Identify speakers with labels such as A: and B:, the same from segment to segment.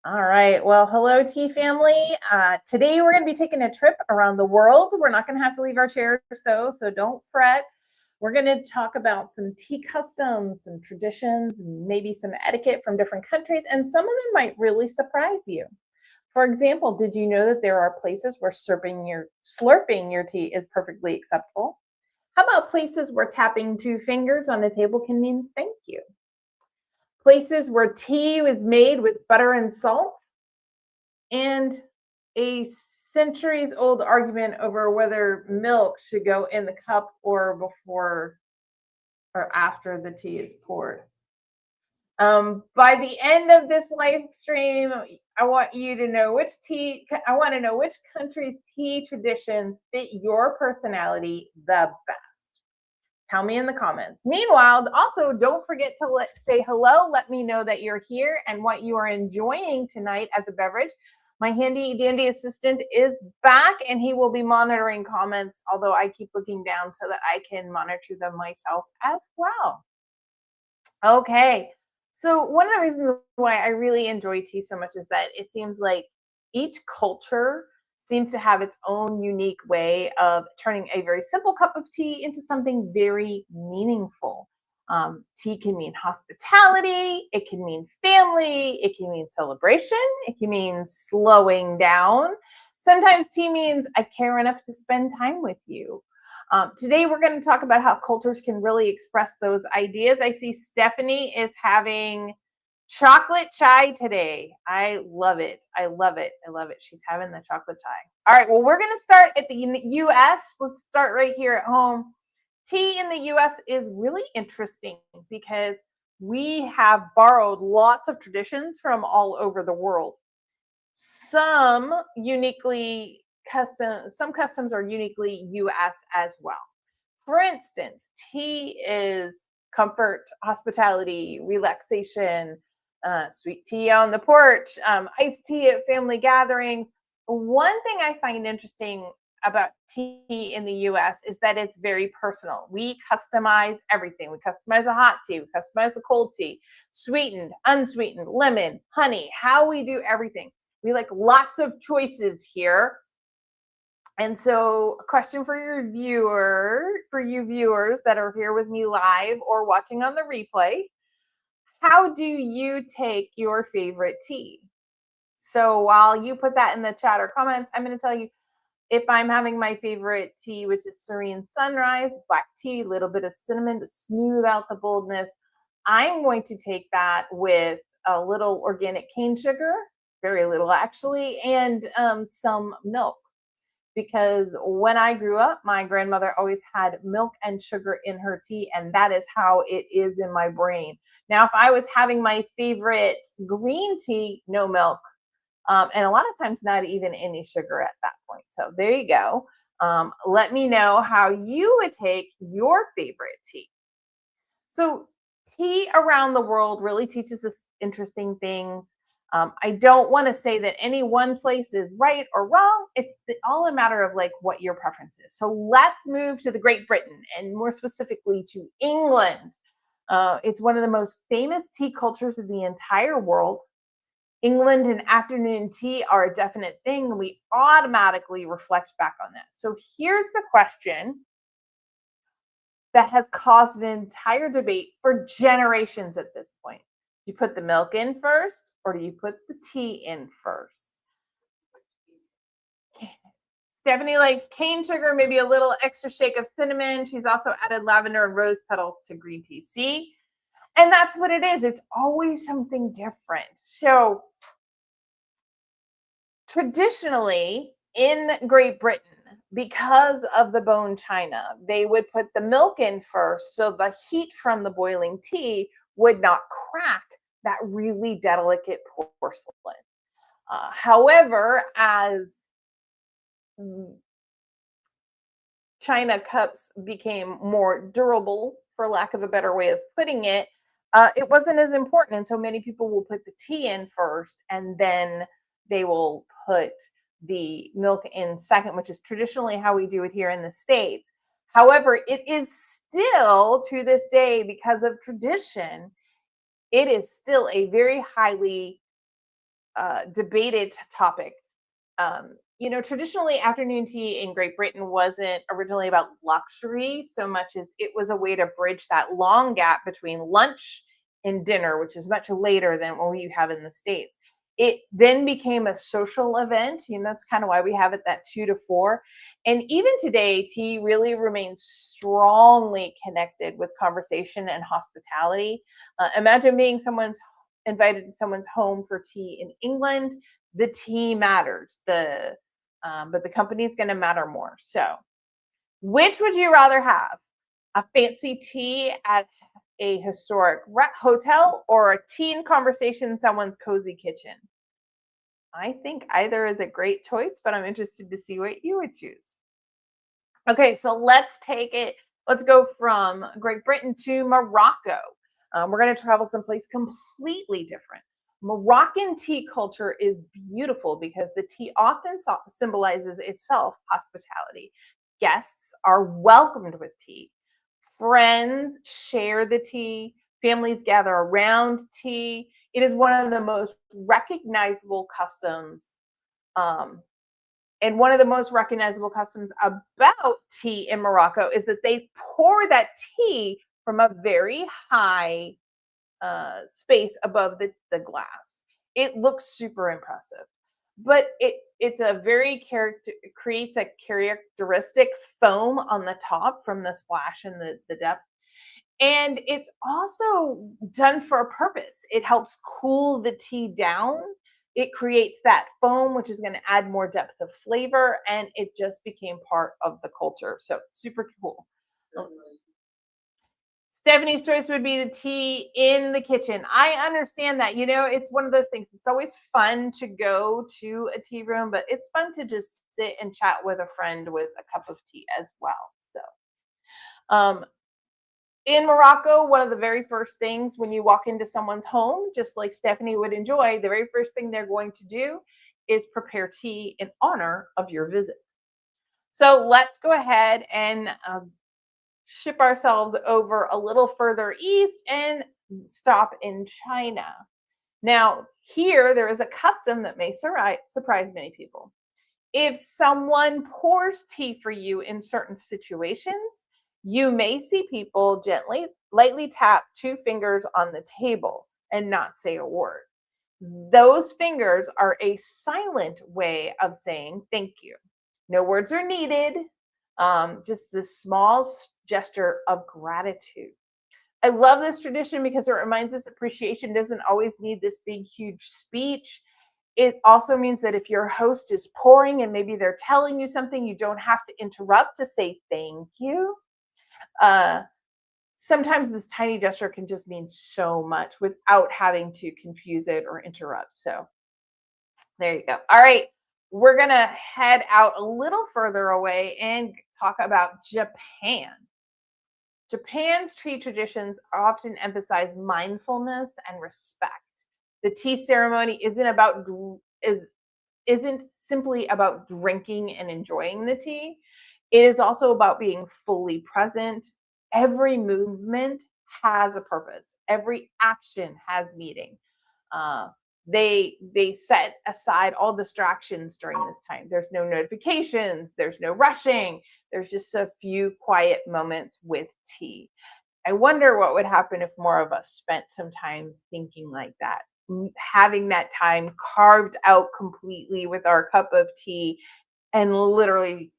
A: All right. Well, hello, tea family. Today we're going to be taking a trip around the world. We're not going to have to leave our chairs, though, so don't fret. We're going to talk about some tea customs, some traditions, maybe some etiquette from different countries, and some of them might really surprise you. For example, did you know that there are places where slurping your tea is perfectly acceptable? How about places where tapping two fingers on the table can mean thank you? Places where tea was made with butter and salt, and a centuries old argument over whether milk should go in the cup or before or after the tea is poured. By the end of this live stream, I want to know which country's tea traditions fit your personality the best. Tell me in the comments. Meanwhile, also don't forget to say hello. Let me know that you're here and what you are enjoying tonight as a beverage. My handy dandy assistant is back and he will be monitoring comments, although I keep looking down so that I can monitor them myself as well. Okay, so one of the reasons why I really enjoy tea so much is that it seems like each culture seems to have its own unique way of turning a very simple cup of tea into something very meaningful. Tea can mean hospitality, it can mean family, it can mean celebration, it can mean slowing down. Sometimes tea means I care enough to spend time with you. Today, we're going to talk about how cultures can really express those ideas. I see Stephanie is having chocolate chai today. I love it. I love it. I love it. She's having the chocolate chai. All right. Well, we're going to start at the U.S. Let's start right here at home. Tea in the U.S. is really interesting because we have borrowed lots of traditions from all over the world. Some customs are uniquely U.S. as well. For instance, tea is comfort, hospitality, relaxation, sweet tea on the porch, iced tea at family gatherings. One thing I find interesting about tea in the US is that it's very personal. We customize everything. We customize the hot tea, we customize the cold tea, sweetened, unsweetened, lemon, honey, how we do everything. We like lots of choices here. And so a question for you viewers that are here with me live or watching on the replay, how do you take your favorite tea? So while you put that in the chat or comments, I'm going to tell you if I'm having my favorite tea, which is Serene Sunrise, black tea, a little bit of cinnamon to smooth out the boldness. I'm going to take that with a little organic cane sugar, very little actually, and some milk. Because when I grew up, my grandmother always had milk and sugar in her tea, and that is how it is in my brain. Now, if I was having my favorite green tea, no milk, and a lot of times not even any sugar at that point. So there you go. Let me know how you would take your favorite tea. So tea around the world really teaches us interesting things. I don't want to say that any one place is right or wrong. It's all a matter of like what your preference is. So let's move to the Great Britain and more specifically to England. It's one of the most famous tea cultures in the entire world. England and afternoon tea are a definite thing. We automatically reflect back on that. So here's the question that has caused an entire debate for generations at this point. Do you put the milk in first or do you put the tea in first? Stephanie likes cane sugar, maybe a little extra shake of cinnamon. She's also added lavender and rose petals to green tea. See? And that's what it is. It's always something different. So traditionally in Great Britain, because of the bone china, they would put the milk in first so the heat from the boiling tea would not crack that really delicate porcelain. However, as china cups became more durable, for lack of a better way of putting it, it wasn't as important. And so many people will put the tea in first and then they will put the milk in second, which is traditionally how we do it here in the States. However, it is still to this day, because of tradition, it is still a very highly debated topic. Traditionally, afternoon tea in Great Britain wasn't originally about luxury so much as it was a way to bridge that long gap between lunch and dinner, which is much later than what you have in the States. It then became a social event. That's kind of why we have it that 2 to 4. And even today, tea really remains strongly connected with conversation and hospitality. Imagine being invited to someone's home for tea in England. The tea matters. But the company is going to matter more. So, which would you rather have? A fancy tea at a historic hotel or a teen conversation in someone's cozy kitchen? I think either is a great choice, but I'm interested to see what you would choose. Okay, so let's go from Great Britain to Morocco. We're going to travel someplace completely different. Moroccan tea culture is beautiful because the tea often symbolizes itself hospitality. Guests are welcomed with tea. Friends share the tea. Families gather around tea. It is one of the most recognizable customs. And one of the most recognizable customs about tea in Morocco is that they pour that tea from a very high space above the glass. It looks super impressive, but it creates a characteristic foam on the top from the splash and the depth. And it's also done for a purpose. It helps cool the tea down. It creates that foam, which is going to add more depth of flavor, and it just became part of the culture. So super cool. Stephanie's choice would be the tea in the kitchen. I understand that. It's one of those things. It's always fun to go to a tea room, but it's fun to just sit and chat with a friend with a cup of tea as well. So, in Morocco, one of the very first things when you walk into someone's home, just like Stephanie would enjoy, the very first thing they're going to do is prepare tea in honor of your visit. So let's go ahead and ship ourselves over a little further east and stop in China. Now, here there is a custom that may surprise many people. If someone pours tea for you in certain situations, you may see people lightly tap 2 fingers on the table and not say a word. Those fingers are a silent way of saying thank you. No words are needed, just this small gesture of gratitude. I love this tradition because it reminds us appreciation doesn't always need this big, huge speech. It also means that if your host is pouring and maybe they're telling you something, you don't have to interrupt to say thank you. Sometimes this tiny gesture can just mean so much without having to confuse it or interrupt. So there you go. All right, we're going to head out a little further away and talk about Japan. Japan's tea traditions often emphasize mindfulness and respect. The tea ceremony isn't simply about drinking and enjoying the tea. It is also about being fully present. Every movement has a purpose. Every action has meaning. They set aside all distractions during this time. There's no notifications. There's no rushing. There's just a few quiet moments with tea. I wonder what would happen if more of us spent some time thinking like that, having that time carved out completely with our cup of tea and literally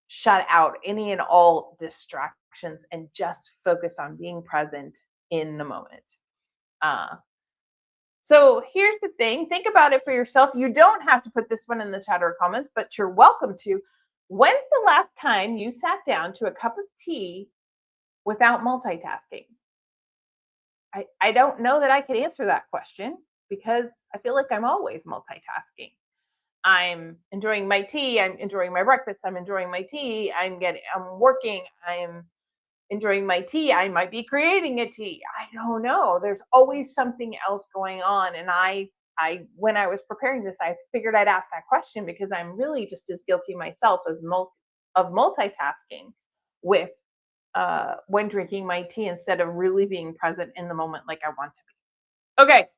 A: shut out any and all distractions and just focus on being present in the moment. So here's the thing. Think about it for yourself. You don't have to put this one in the chat or comments, but you're welcome to. When's the last time you sat down to a cup of tea without multitasking? I don't know that I could answer that question because I feel like I'm always multitasking. I'm enjoying my tea. I'm enjoying my breakfast. I'm enjoying my tea. I'm working. I'm enjoying my tea. I might be creating a tea. I don't know. There's always something else going on. And when I was preparing this, I figured I'd ask that question because I'm really just as guilty myself of multitasking with when drinking my tea instead of really being present in the moment like I want to be. Okay.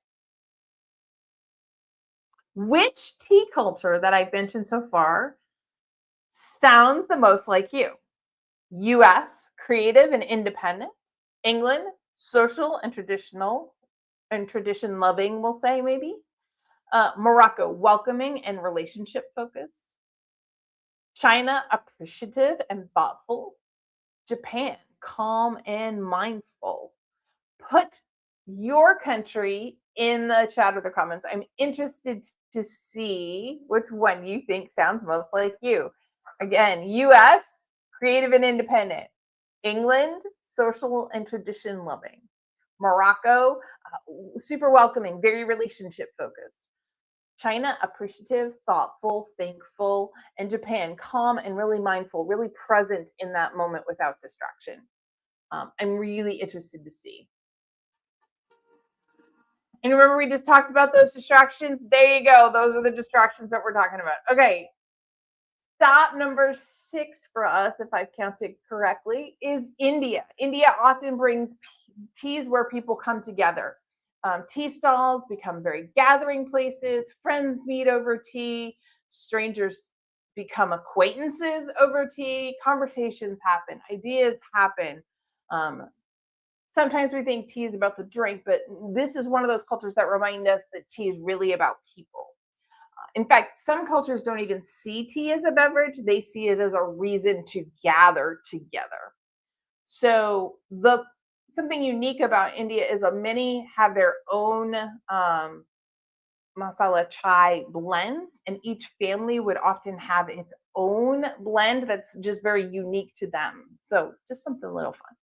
A: Which tea culture that I've mentioned so far sounds the most like you? US, creative and independent. England, social and traditional and tradition loving, we'll say maybe. Morocco, welcoming and relationship focused. China, appreciative and thoughtful. Japan, calm and mindful. Put your country in the chat or the comments. I'm interested to see which one you think sounds most like you. Again, US, creative and independent. England, social and tradition loving. Morocco, super welcoming, very relationship focused. China, appreciative, thoughtful, thankful, and Japan, calm and really mindful, really present in that moment without distraction. I'm really interested to see. And remember, we just talked about those distractions. There you go. Those are the distractions that we're talking about. Okay. Stop number 6 for us, if I've counted correctly, is India. India often brings teas where people come together. Tea stalls become very gathering places. Friends meet over tea. Strangers become acquaintances over tea. Conversations happen. Ideas happen. Sometimes we think tea is about the drink, but this is one of those cultures that remind us that tea is really about people. In fact, some cultures don't even see tea as a beverage. They see it as a reason to gather together. So something unique about India is that many have their own masala chai blends, and each family would often have its own blend that's just very unique to them. So just something a little fun.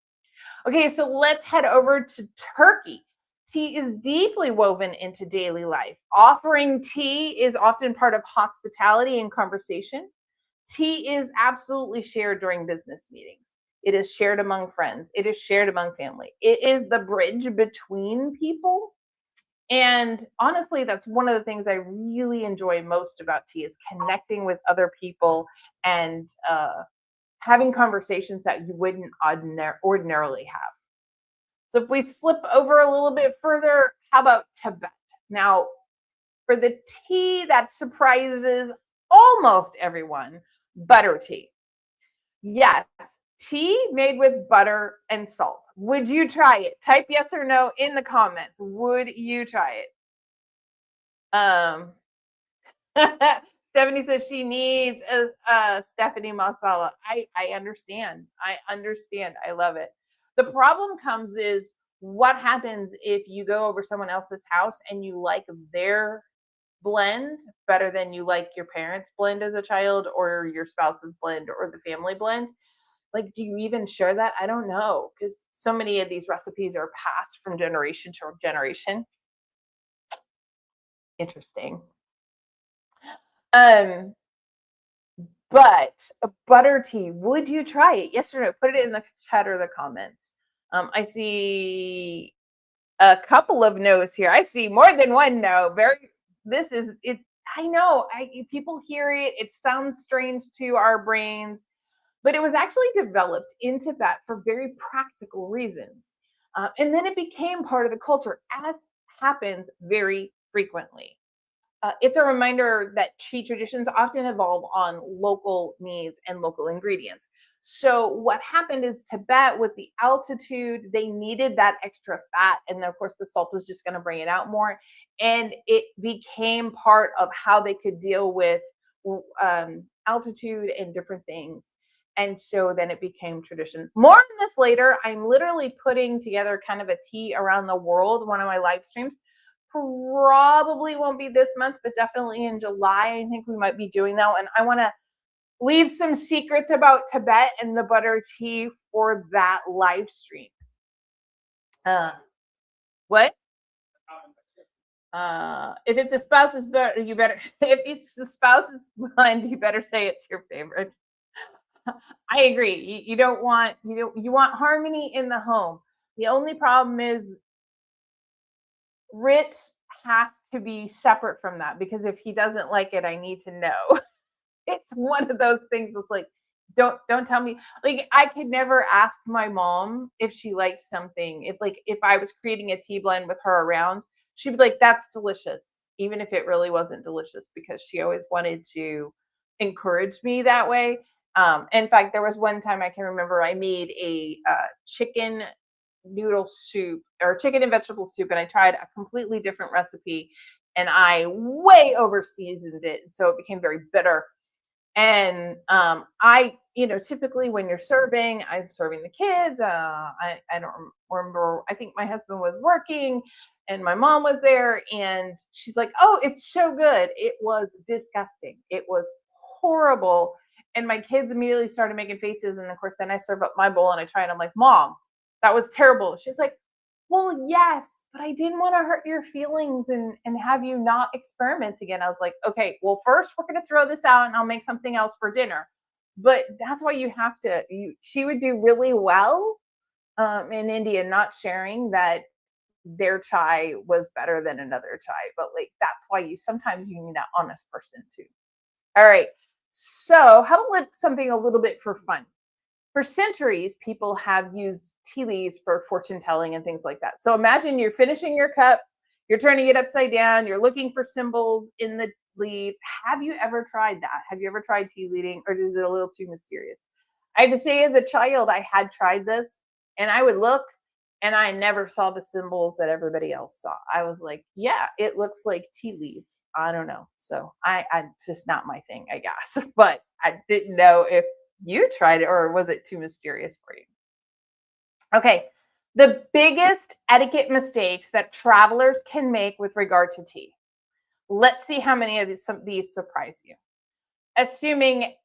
A: Okay, so let's head over to Turkey. Tea is deeply woven into daily life. Offering tea is often part of hospitality and conversation. Tea is absolutely shared during business meetings. It is shared among friends. It is shared among family. It is the bridge between people. And honestly, that's one of the things I really enjoy most about tea is connecting with other people and having conversations that you wouldn't ordinarily have. So if we slip over a little bit further, how about Tibet? Now, for the tea that surprises almost everyone, butter tea. Yes, tea made with butter and salt. Would you try it? Type yes or no in the comments. Would you try it? Stephanie says she needs a Stephanie masala. I understand. I understand. I love it. The problem comes is what happens if you go over someone else's house and you like their blend better than you like your parents' blend as a child or your spouse's blend or the family blend? Like, do you even share that? I don't know, because so many of these recipes are passed from generation to generation. Interesting. But a butter tea, would you try it? Yes or no? Put it in the chat or the comments. I see a couple of no's here. I see more than one no. This is it. I know. People hear it. It sounds strange to our brains, but it was actually developed in Tibet for very practical reasons, and then it became part of the culture, as happens very frequently. It's a reminder that tea traditions often evolve on local needs and local ingredients. So what happened is Tibet, with the altitude, they needed that extra fat, and then of course the salt is just going to bring it out more, and it became part of how they could deal with altitude and different things. And so then it became tradition. More on this later. I'm literally putting together kind of a tea around the world, one of my live streams. Probably won't be this month, but definitely in July. I think we might be doing that. And I want to leave some secrets about Tibet and the butter tea for that live stream. What? If it's a spouse's better, you better. If it's the spouse's blend, you better say it's your favorite. I agree. You don't want you want harmony in the home. The only problem is Rich has to be separate from that, because if he doesn't like it, I need to know. It's one of those things. It's like, don't tell me. Like, I could never ask my mom if she liked something. If I was creating a tea blend with her around, she'd be like, "That's delicious," even if it really wasn't delicious, because she always wanted to encourage me that way. In fact, there was one time I can remember I made a chicken noodle soup or chicken and vegetable soup, and I tried a completely different recipe, and I way over seasoned it, so it became very bitter. And typically when you're serving, I'm serving the kids. I don't remember. I think my husband was working, and my mom was there, and she's like, "Oh, it's so good." It was disgusting. It was horrible. And my kids immediately started making faces, and of course, then I serve up my bowl and I try, and I'm like, "Mom, that was terrible." She's like, "Well, yes, but I didn't want to hurt your feelings and have you not experiment again." I was like, "Okay, well, first we're going to throw this out and I'll make something else for dinner." But that's why you have to, she would do really well in India, not sharing that their chai was better than another chai. But like, that's why sometimes you need that honest person too. All right. So, how about something a little bit for fun? For centuries, people have used tea leaves for fortune telling and things like that. So imagine you're finishing your cup, you're turning it upside down, you're looking for symbols in the leaves. Have you ever tried that? Have you ever tried tea leading, or is it a little too mysterious? I have to say, as a child, I had tried this, and I would look and I never saw the symbols that everybody else saw. I was like, yeah, it looks like tea leaves. I don't know. So I just not my thing, I guess. But I didn't know if you tried it, or was it too mysterious for you? Okay, the biggest etiquette mistakes that travelers can make with regard to tea. Let's see how many of these surprise you. Assuming,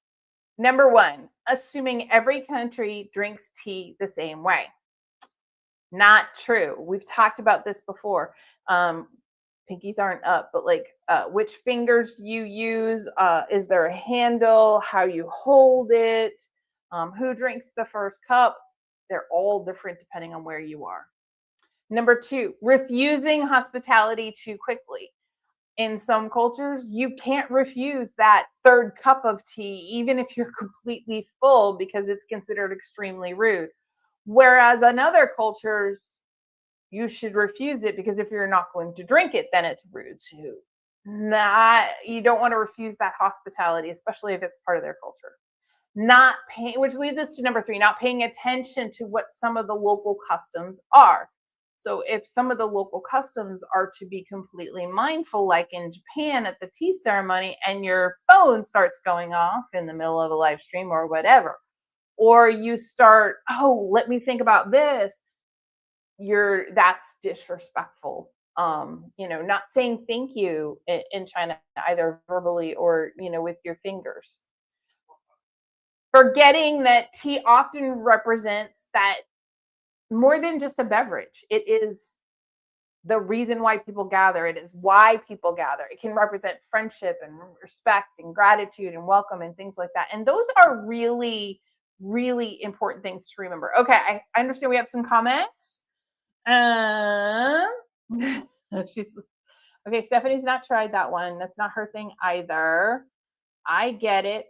A: number one, assuming every country drinks tea the same way. Not true. We've talked about this before. Pinkies aren't up, but like which fingers you use, is there a handle, how you hold it, who drinks the first cup. They're all different depending on where you are. Number two, refusing hospitality too quickly. In some cultures, you can't refuse that third cup of tea, even if you're completely full, because it's considered extremely rude. Whereas in other cultures, you should refuse it, because if you're not going to drink it, then it's rude too. You don't want to refuse that hospitality, especially if it's part of their culture. Not paying, which leads us to number three, not paying attention to what some of the local customs are. So if some of the local customs are to be completely mindful, like in Japan at the tea ceremony, and your phone starts going off in the middle of a live stream or whatever, or you start, oh, let me think about this, that's disrespectful. Not saying thank you in China, either verbally or, with your fingers. Forgetting that tea often represents that more than just a beverage. It is the reason why people gather. It is why people gather. It can represent friendship and respect and gratitude and welcome and things like that. And those are really, really important things to remember. Okay, I understand we have some comments. She's okay. Stephanie's not tried that one. That's not her thing either. I get it.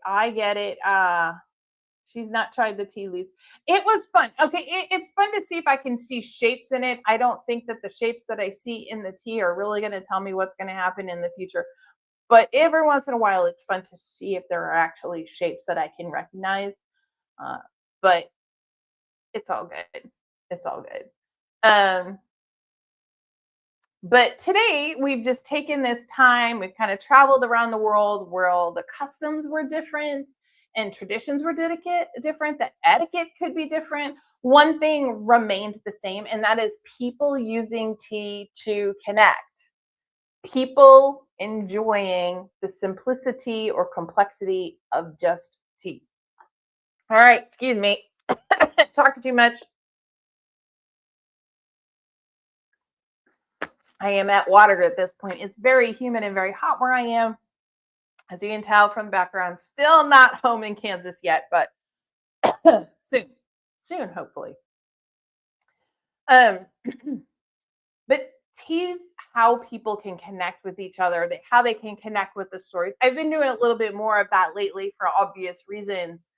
A: She's not tried the tea leaves. It was fun. Okay, it's fun to see if I can see shapes in it. I don't think that the shapes that I see in the tea are really going to tell me what's going to happen in the future. But every once in a while, it's fun to see if there are actually shapes that I can recognize. But it's all good. It's all good. But today we've just taken this time, we've kind of traveled around the world where all the customs were different and traditions were different, the etiquette could be different. One thing remained the same, and that is people using tea to connect. People enjoying the simplicity or complexity of just tea. All right, excuse me. Talking too much. I am at water at this point. It's very humid and very hot where I am. As you can tell from the background, still not home in Kansas yet, but soon, hopefully. But tease how people can connect with each other, how they can connect with the stories. I've been doing a little bit more of that lately for obvious reasons,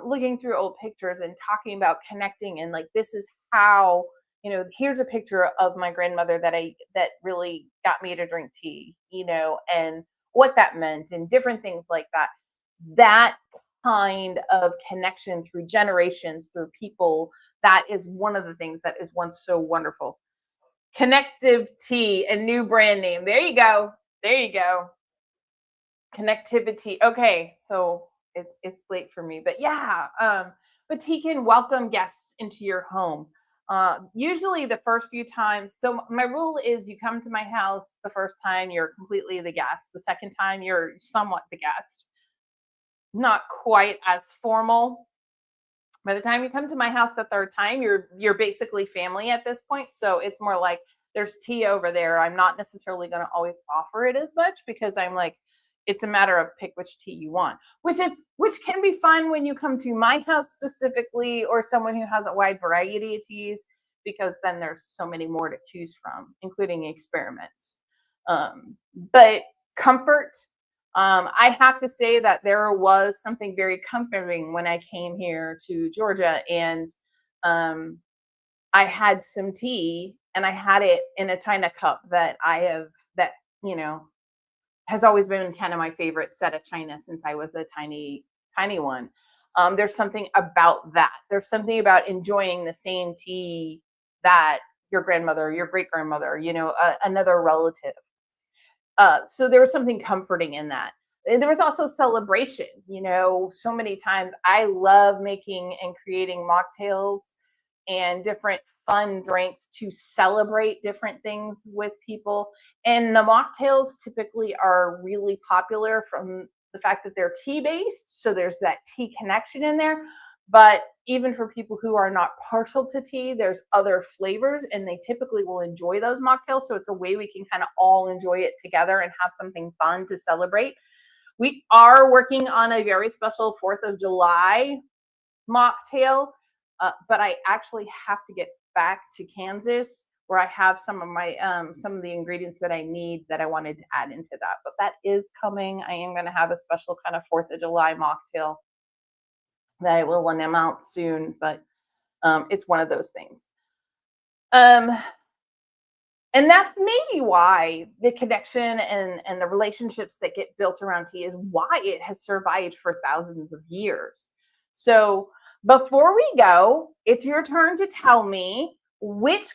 A: looking through old pictures and talking about connecting, and like, this is how, you know, here's a picture of my grandmother that really got me to drink tea, you know, and what that meant and different things like that. That kind of connection through generations, through people, that is one of the things that is once so wonderful. Connective tea, a new brand name. There you go. There you go. Connectivity. Okay, so it's late for me, but yeah, but tea can welcome guests into your home. Usually the first few times. So my rule is you come to my house the first time, you're completely the guest. The second time, you're somewhat the guest. Not quite as formal. By the time you come to my house the third time, you're basically family at this point. So it's more like there's tea over there. I'm not necessarily going to always offer it as much because I'm like, it's a matter of pick which tea you want, which can be fun when you come to my house specifically, or someone who has a wide variety of teas, because then there's so many more to choose from, including experiments. But comfort, I have to say that there was something very comforting when I came here to Georgia, and I had some tea, and I had it in a china cup that you know has always been kind of my favorite set of china since I was a tiny one. There's something about that. There's something about enjoying the same tea that your grandmother, your great grandmother, you know, another relative. So there was something comforting in that. And there was also celebration. You know, so many times I love making and creating mocktails and different fun drinks to celebrate different things with people. And the mocktails typically are really popular from the fact that they're tea based. So there's that tea connection in there. But even for people who are not partial to tea, there's other flavors, and they typically will enjoy those mocktails. So it's a way we can kind of all enjoy it together and have something fun to celebrate. We are working on a very special 4th of July mocktail, but I actually have to get back to Kansas where I have some of the ingredients that I need that I wanted to add into that. But that is coming. I am going to have a special kind of 4th of July mocktail that I will announce soon, but it's one of those things. And that's maybe why the connection and the relationships that get built around tea is why it has survived for thousands of years. So before we go, it's your turn to tell me which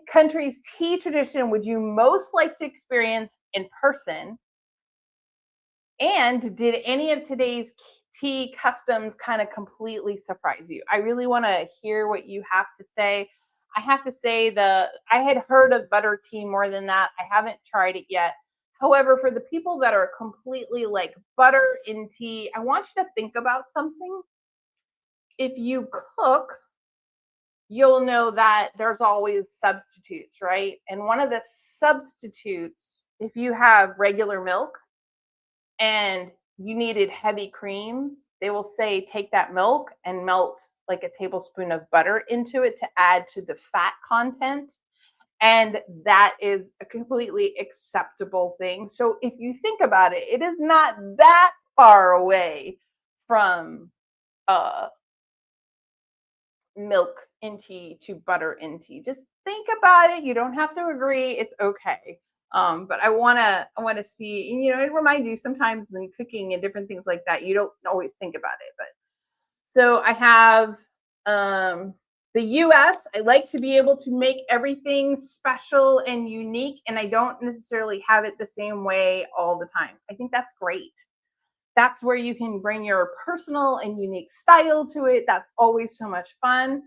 A: country's tea tradition would you most like to experience in person? And did any of today's tea customs kind of completely surprise you? I really want to hear what you have to say. I have to say I had heard of butter tea more than that. I haven't tried it yet. However, for the people that are completely like butter in tea, I want you to think about something. If you cook, you'll know that there's always substitutes, right? And one of the substitutes, if you have regular milk and you needed heavy cream, they will say take that milk and melt like a tablespoon of butter into it to add to the fat content. And that is a completely acceptable thing. So if you think about it, it is not that far away from milk in tea to butter in tea. Just think about it. You don't have to agree. It's okay. But I wanna see, you know, it reminds you sometimes in cooking and different things like that, you don't always think about it. But so I have the US. I like to be able to make everything special and unique, and I don't necessarily have it the same way all the time. I think that's great. That's where you can bring your personal and unique style to it. That's always so much fun.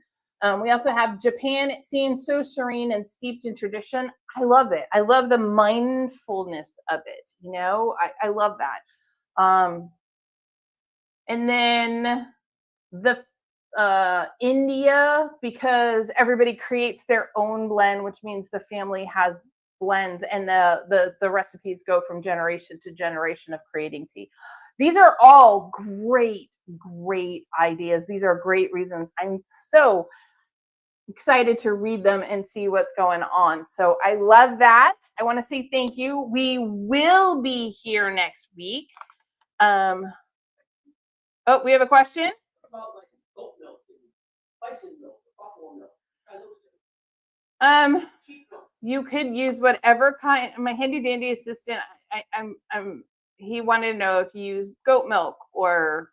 A: We also have Japan. It seems so serene and steeped in tradition. I love it. I love the mindfulness of it. You know, I love that. And then the India, because everybody creates their own blend, which means the family has blends, and the recipes go from generation to generation of creating tea. These are all great ideas. These are great reasons. I'm so excited to read them and see what's going on. So I love that. I want to say thank you. We will be here next week. Oh, we have a question?
B: About like goat milk and bison milk, buffalo milk.
A: You could use whatever kind. My handy dandy assistant, he wanted to know if you use goat milk or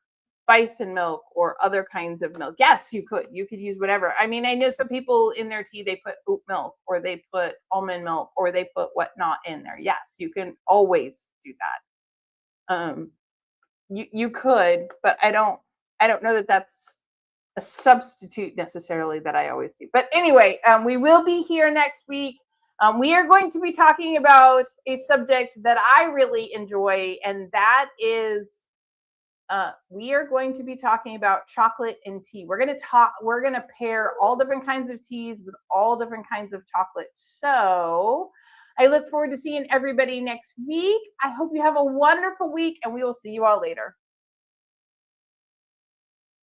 A: bison milk or other kinds of milk. Yes, you could. You could use whatever. I mean, I know some people in their tea, they put oat milk or they put almond milk or they put whatnot in there. Yes, you can always do that. You could, but I don't know that that's a substitute necessarily that I always do. But anyway, we will be here next week. We are going to be talking about a subject that I really enjoy, and that is we are going to be talking about chocolate and tea. We're going to pair all different kinds of teas with all different kinds of chocolate. So I look forward to seeing everybody next week. I hope you have a wonderful week, and we will see you all later.